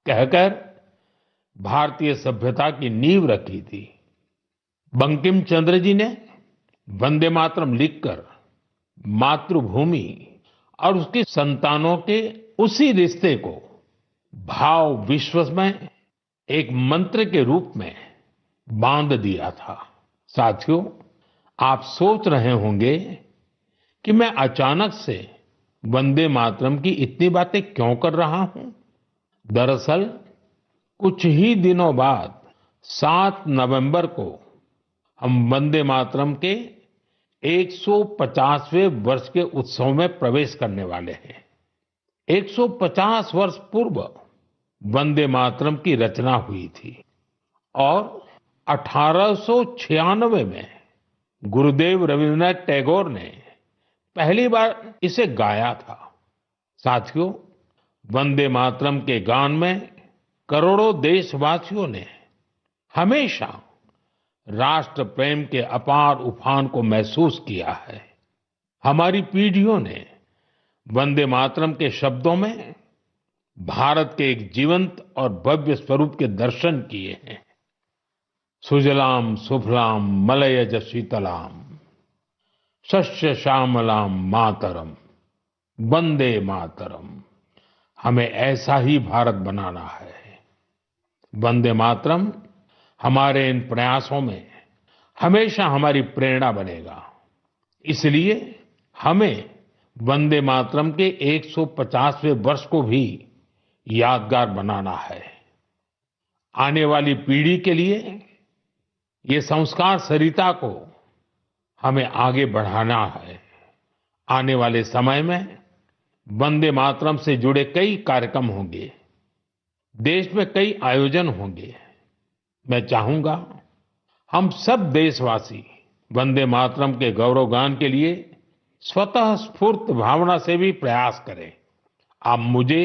कहकर भारतीय सभ्यता की नींव रखी थी। बंकिम चंद्र जी ने वंदे मातरम लिखकर मातृभूमि और उसकी संतानों के उसी रिश्ते को भाव विश्व में एक मंत्र के रूप में बांध दिया था। साथियों, आप सोच रहे होंगे कि मैं अचानक से वंदे मातरम की इतनी बातें क्यों कर रहा हूं? दरअसल कुछ ही दिनों बाद 7 नवंबर को हम वंदे मातरम के 150वें वर्ष के उत्सव में प्रवेश करने वाले हैं। 150 वर्ष पूर्व वंदे मातरम की रचना हुई थी और 1896 में गुरुदेव रविंद्रनाथ टैगोर ने पहली बार इसे गाया था। साथियों, वंदे मातरम के गान में करोड़ों देशवासियों ने हमेशा राष्ट्र प्रेम के अपार उफान को महसूस किया है। हमारी पीढ़ियों ने वंदे मातरम के शब्दों में भारत के एक जीवंत और भव्य स्वरूप के दर्शन किए हैं। सुजलाम सुफलाम मलयज शीतलाम शस्य श्यामलाम मातरम वंदे मातरम। हमें ऐसा ही भारत बनाना है। वंदे मातरम हमारे इन प्रयासों में हमेशा हमारी प्रेरणा बनेगा। इसलिए हमें वंदे मातरम के 150वें वर्ष को भी यादगार बनाना है। आने वाली पीढ़ी के लिए ये संस्कार सरिता को हमें आगे बढ़ाना है। आने वाले समय में वंदे मातरम से जुड़े कई कार्यक्रम होंगे, देश में कई आयोजन होंगे। मैं चाहूंगा हम सब देशवासी वंदे मातरम के गौरवगान के लिए स्वतः स्फूर्त भावना से भी प्रयास करें। आप मुझे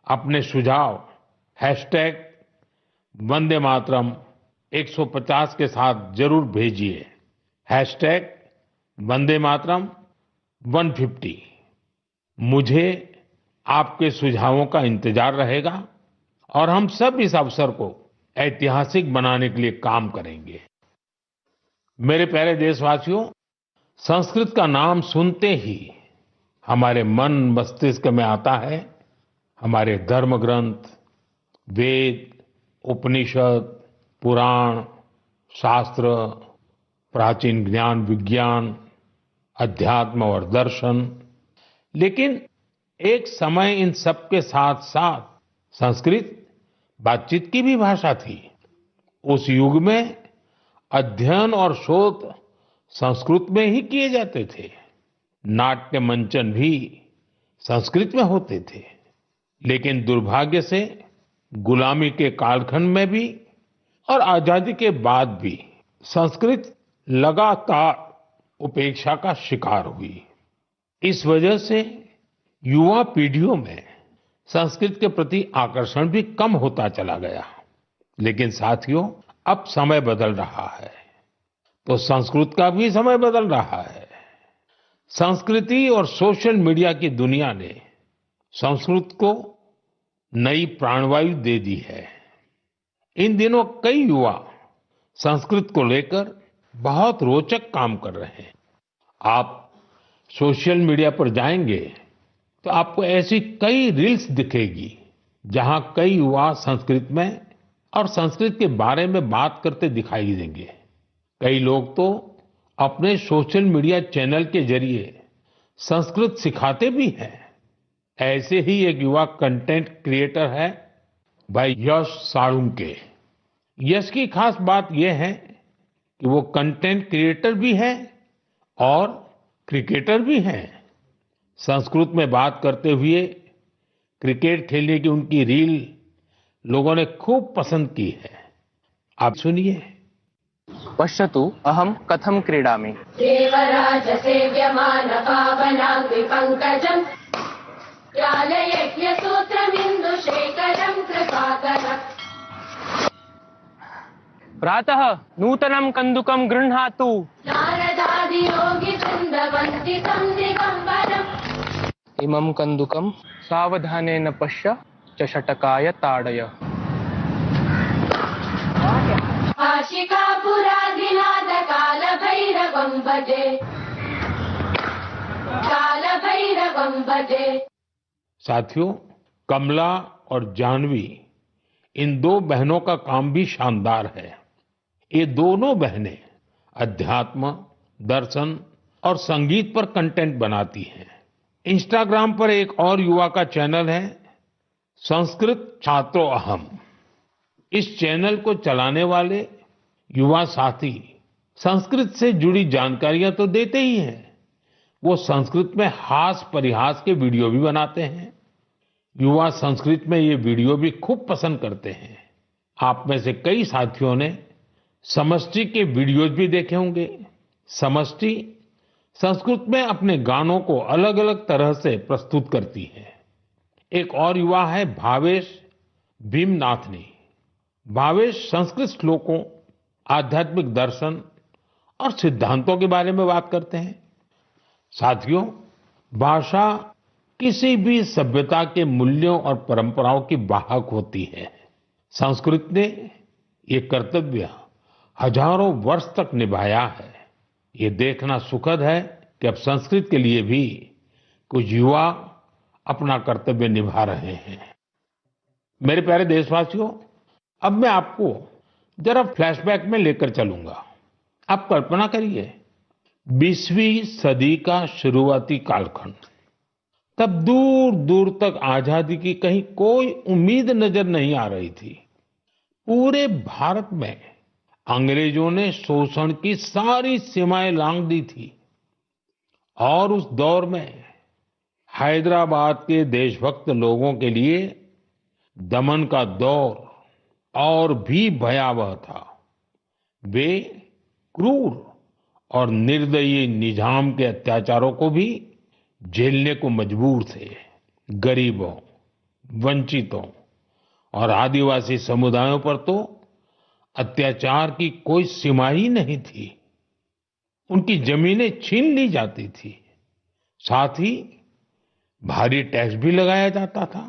अपने सुझाव वंदे मातरम 150 के साथ जरूर भेजिए। वंदे मातरम 150। मुझे आपके सुझावों का इंतजार रहेगा और हम सब इस अवसर को ऐतिहासिक बनाने के लिए काम करेंगे। मेरे प्यारे देशवासियों, संस्कृत का नाम सुनते ही हमारे मन मस्तिष्क में आता है हमारे धर्म ग्रंथ, वेद, उपनिषद, पुराण, शास्त्र, प्राचीन ज्ञान विज्ञान, अध्यात्म और दर्शन। लेकिन एक समय इन सब के साथ साथ संस्कृत बातचीत की भी भाषा थी। उस युग में अध्ययन और शोध संस्कृत में ही किए जाते थे। नाट्य मंचन भी संस्कृत में होते थे। लेकिन दुर्भाग्य से गुलामी के कालखंड में भी और आजादी के बाद भी संस्कृत लगातार उपेक्षा का शिकार हुई। इस वजह से युवा पीढ़ियों में संस्कृत के प्रति आकर्षण भी कम होता चला गया। लेकिन साथियों, अब समय बदल रहा है तो संस्कृत का भी समय बदल रहा है। संस्कृति और सोशल मीडिया की दुनिया ने संस्कृत को नई प्राणवायु दे दी है। इन दिनों कई युवा संस्कृत को लेकर बहुत रोचक काम कर रहे हैं। आप सोशल मीडिया पर जाएंगे तो आपको ऐसी कई रील्स दिखेगी जहां कई युवा संस्कृत में और संस्कृत के बारे में बात करते दिखाई देंगे। कई लोग तो अपने सोशल मीडिया चैनल के जरिए संस्कृत सिखाते भी हैं। ऐसे ही एक युवा कंटेंट क्रिएटर है भाई यश साळुंके। यश की खास बात यह है कि वो कंटेंट क्रिएटर भी है और क्रिकेटर भी हैं। संस्कृत में बात करते हुए क्रिकेट खेलने की उनकी रील लोगों ने खूब पसंद की है। आप सुनिए। पश्यतु अहं कथं क्रीडामि। देवराज सेव्यमान पावनांगि पंकजं ज्ञानयज्ञ सूत्रमिन्दु शेखरं कृपाकरम्। प्रातः नूतनं कन्दुकं गृह्णातु। नारदादि योगी वन्दितं दिगम्बरम्। इमं कन्दुकं सावधानेन पश्य च षटकाय ताडय। आशिकापुरादिनाद कालभैरवं भजे, कालभैरवं भजे। साथियों, कमला और जानवी, इन दो बहनों का काम भी शानदार है। ये दोनों बहनें अध्यात्म, दर्शन और संगीत पर कंटेंट बनाती हैं। इंस्टाग्राम पर एक और युवा का चैनल है, संस्कृत छात्रो अहम। इस चैनल को चलाने वाले युवा साथी संस्कृत से जुड़ी जानकारियां तो देते ही हैं, वो संस्कृत में हास परिहास के वीडियो भी बनाते हैं। युवा संस्कृत में ये वीडियो भी खूब पसंद करते हैं। आप में से कई साथियों ने समष्टि के वीडियोज भी देखे होंगे। समष्टि संस्कृत में अपने गानों को अलग अलग तरह से प्रस्तुत करती है। एक और युवा है भावेश भीमनाथनी। भावेश संस्कृत श्लोकों, आध्यात्मिक दर्शन और सिद्धांतों के बारे में बात करते हैं। साथियों, भाषा किसी भी सभ्यता के मूल्यों और परंपराओं की वाहक होती है। संस्कृत ने ये कर्तव्य हजारों वर्ष तक निभाया है। ये देखना सुखद है कि अब संस्कृत के लिए भी कुछ युवा अपना कर्तव्य निभा रहे हैं। मेरे प्यारे देशवासियों, अब मैं आपको जरा फ्लैशबैक में लेकर चलूंगा। आप कल्पना करिए, 20वीं सदी का शुरुआती कालखंड। तब दूर दूर तक आजादी की कहीं कोई उम्मीद नजर नहीं आ रही थी। पूरे भारत में अंग्रेजों ने शोषण की सारी सीमाएं लांघ दी थी और उस दौर में हैदराबाद के देशभक्त लोगों के लिए दमन का दौर और भी भयावह था। वे क्रूर और निर्दयी निजाम के अत्याचारों को भी झेलने को मजबूर थे। गरीबों, वंचितों और आदिवासी समुदायों पर तो अत्याचार की कोई सीमा ही नहीं थी। उनकी जमीनें छीन ली जाती थी, साथ ही भारी टैक्स भी लगाया जाता था।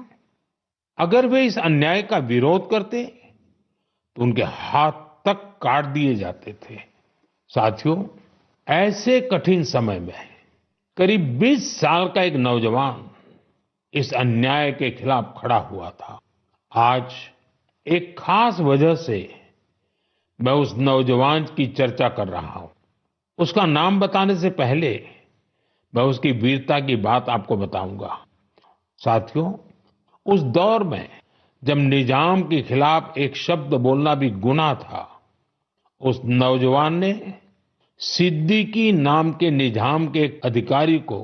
अगर वे इस अन्याय का विरोध करते तो उनके हाथ तक काट दिए जाते थे। साथियों, ऐसे कठिन समय में करीब 20 साल का एक नौजवान इस अन्याय के खिलाफ खड़ा हुआ था। आज एक खास वजह से मैं उस नौजवान की चर्चा कर रहा हूं। उसका नाम बताने से पहले मैं उसकी वीरता की बात आपको बताऊंगा। साथियों, उस दौर में जब निजाम के खिलाफ एक शब्द बोलना भी गुनाह था, उस नौजवान ने सिद्दीकी नाम के निजाम के एक अधिकारी को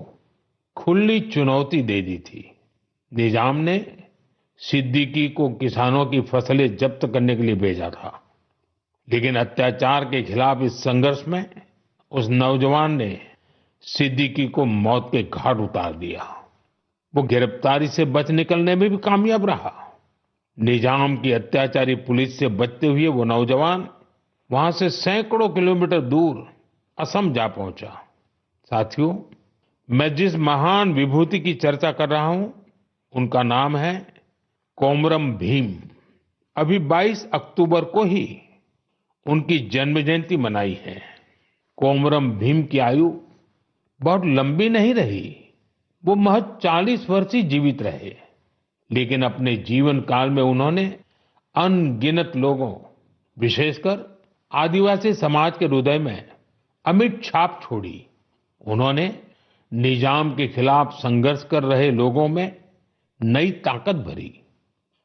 खुली चुनौती दे दी थी। निजाम ने सिद्दीकी को किसानों की फसलें जब्त करने के लिए भेजा था, लेकिन अत्याचार के खिलाफ इस संघर्ष में उस नौजवान ने सिद्दीकी को मौत के घाट उतार दिया। वो गिरफ्तारी से बच निकलने में भी कामयाब रहा। निजाम की अत्याचारी पुलिस से बचते हुए वो नौजवान वहां से सैकड़ों किलोमीटर दूर असम जा पहुंचा। साथियों, मैं जिस महान विभूति की चर्चा कर रहा हूं, उनका नाम है कोमरम भीम। अभी 22 अक्टूबर को ही उनकी जन्म जयंती मनाई है। कोमरम भीम की आयु बहुत लंबी नहीं रही। वो महज 40 वर्ष ही जीवित रहे, लेकिन अपने जीवन काल में उन्होंने अनगिनत लोगों, विशेषकर आदिवासी समाज के हृदय में अमिट छाप छोड़ी। उन्होंने निजाम के खिलाफ संघर्ष कर रहे लोगों में नई ताकत भरी।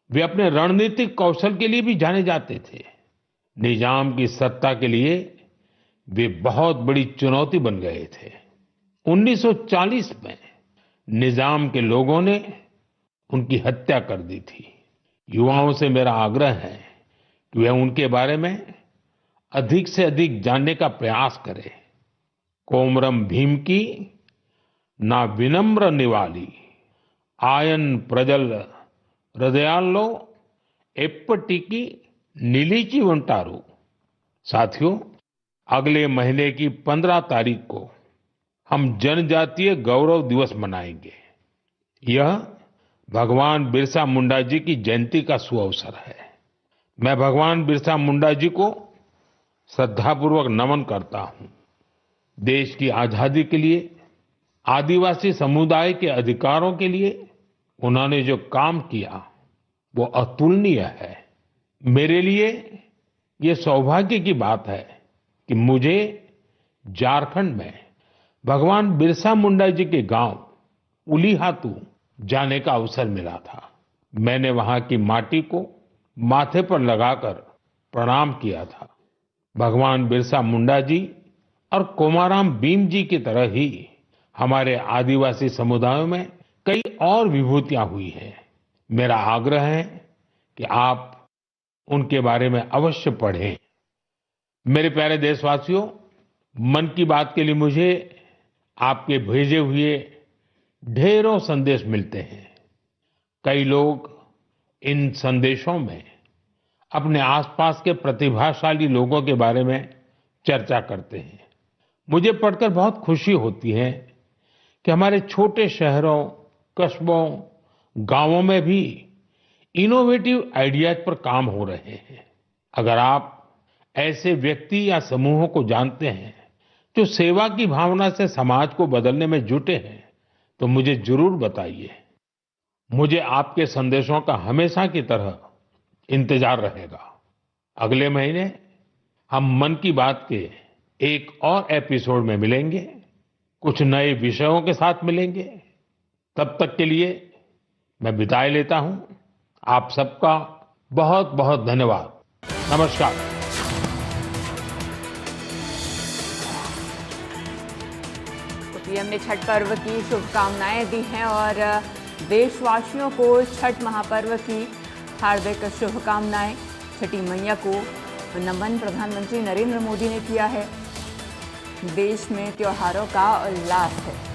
वे अपने रणनीतिक कौशल के लिए भी जाने जाते थे। निजाम की सत्ता के लिए वे बहुत बड़ी चुनौती बन गए थे। 1940 में निजाम के लोगों ने उनकी हत्या कर दी थी। युवाओं से मेरा आग्रह है कि वे उनके बारे में अधिक से अधिक जानने का प्रयास करें। कोमरम भीम की ना विनम्र निवाली आयन प्रजल हृदयालो एप्पटिकी नीलीची वंटारू। साथियों, अगले महीने की 15 तारीख को हम जनजातीय गौरव दिवस मनाएंगे। यह भगवान बिरसा मुंडा जी की जयंती का सुअवसर है। मैं भगवान बिरसा मुंडा जी को श्रद्धापूर्वक नमन करता हूं। देश की आजादी के लिए, आदिवासी समुदाय के अधिकारों के लिए उन्होंने जो काम किया वो अतुलनीय है। मेरे लिए ये सौभाग्य की बात है कि मुझे झारखंड में भगवान बिरसा मुंडा जी के गांव उलीहातू जाने का अवसर मिला था। मैंने वहां की माटी को माथे पर लगाकर प्रणाम किया था। भगवान बिरसा मुंडा जी और कोमाराम भीम जी की तरह ही हमारे आदिवासी समुदायों में कई और विभूतियां हुई हैं। मेरा आग्रह है कि आप उनके बारे में अवश्य पढ़ें। मेरे प्यारे देशवासियों, मन की बात के लिए मुझे आपके भेजे हुए ढेरों संदेश मिलते हैं। कई लोग इन संदेशों में अपने आसपास के प्रतिभाशाली लोगों के बारे में चर्चा करते हैं। मुझे पढ़कर बहुत खुशी होती है कि हमारे छोटे शहरों, कस्बों, गांवों में भी इनोवेटिव आइडियाज पर काम हो रहे हैं। अगर आप ऐसे व्यक्ति या समूहों को जानते हैं जो सेवा की भावना से समाज को बदलने में जुटे हैं, तो मुझे जरूर बताइए। मुझे आपके संदेशों का हमेशा की तरह इंतजार रहेगा। अगले महीने हम मन की बात के एक और एपिसोड में मिलेंगे, कुछ नए विषयों के साथ मिलेंगे। तब तक के लिए मैं विदाई लेता हूं। आप सबका बहुत बहुत धन्यवाद। नमस्कार। तो पीएम ने छठ पर्व की शुभकामनाएं दी हैं और देशवासियों को छठ महापर्व की हार्दिक शुभकामनाएं। छठी मैया को नमन प्रधानमंत्री नरेंद्र मोदी ने किया है। देश में त्योहारों का उल्लास है।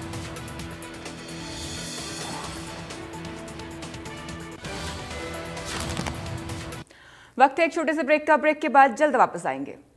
वक्त है एक छोटे से ब्रेक का। ब्रेक के बाद जल्द वापस आएंगे।